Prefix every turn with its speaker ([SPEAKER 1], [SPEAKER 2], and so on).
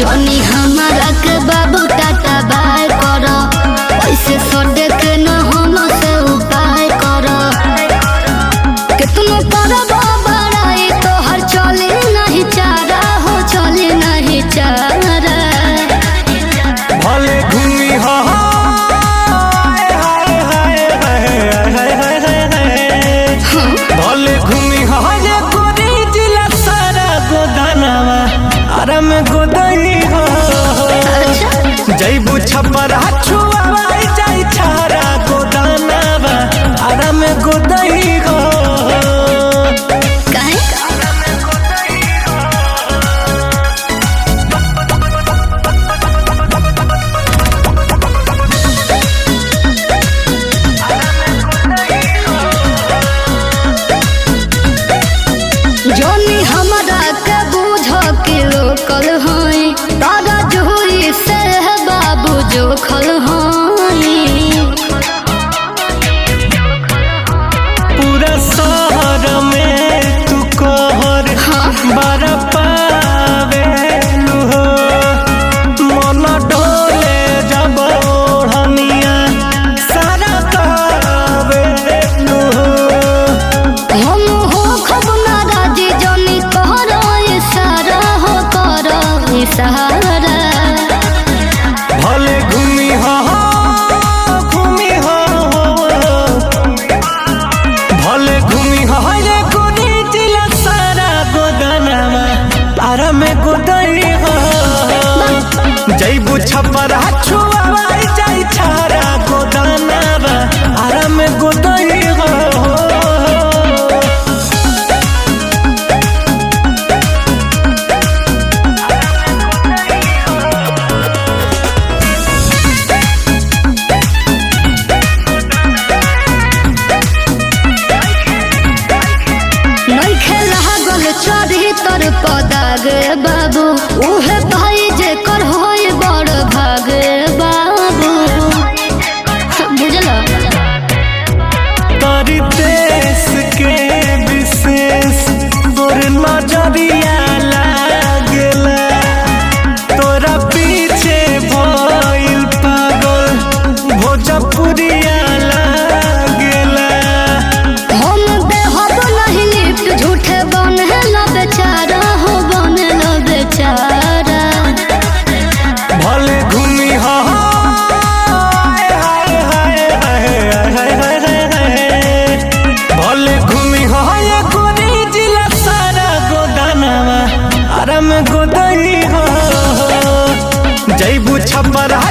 [SPEAKER 1] जनी हमारा के बाबू टाटा बाय करो, ऐसे सोडे के न हम से उपाय करो। कितनो परब बड़ाई तो हर चले नहीं चारा हो, चले नहीं चारा।
[SPEAKER 2] भले घूमी हो भले घूमी हो ये गोरी जिला सारा गोदानावा आराम गोदई हो। जैबू छपरा छुआ जाई छारा गोदानावा आराम गोदई हो।
[SPEAKER 1] जोनी हमरा के बूझ के लोकल हई, तारा जोई से बाबू जो खल हई।
[SPEAKER 2] पूरा शहर में तू कहर बार पावे हो। मन डोले जब ओढ़निया सारा कावे हो।
[SPEAKER 1] हम हो खब नाराजी जोनी करो इशारा हो, करो इशारा।
[SPEAKER 2] भले घूमी हो भले घूमी हो ये गोरी जिला सारा गोदानावा आराम गोदई हो। जैबू छपरा छुआ जाई छारा गोदानावा आराम गोदई हो।
[SPEAKER 1] चढ़ी तर पदाग बाबू, उहे भाई जे कर होय बड़ भाग बाबू। बुझल
[SPEAKER 2] तोरी देश के विशेष तोर नजरिया लागेला। तोरा पीछे भइल पागल भोजपुरिया लागेला।
[SPEAKER 1] हम देहब नहीं लिफ्ट, झूठे बनल बेचारा हो, बनल बेचारा।
[SPEAKER 2] भले घूमी हो भले घूमी हो ये गोरी जिला सारा गोदानावा आराम गोदई हो। जैबू छपरा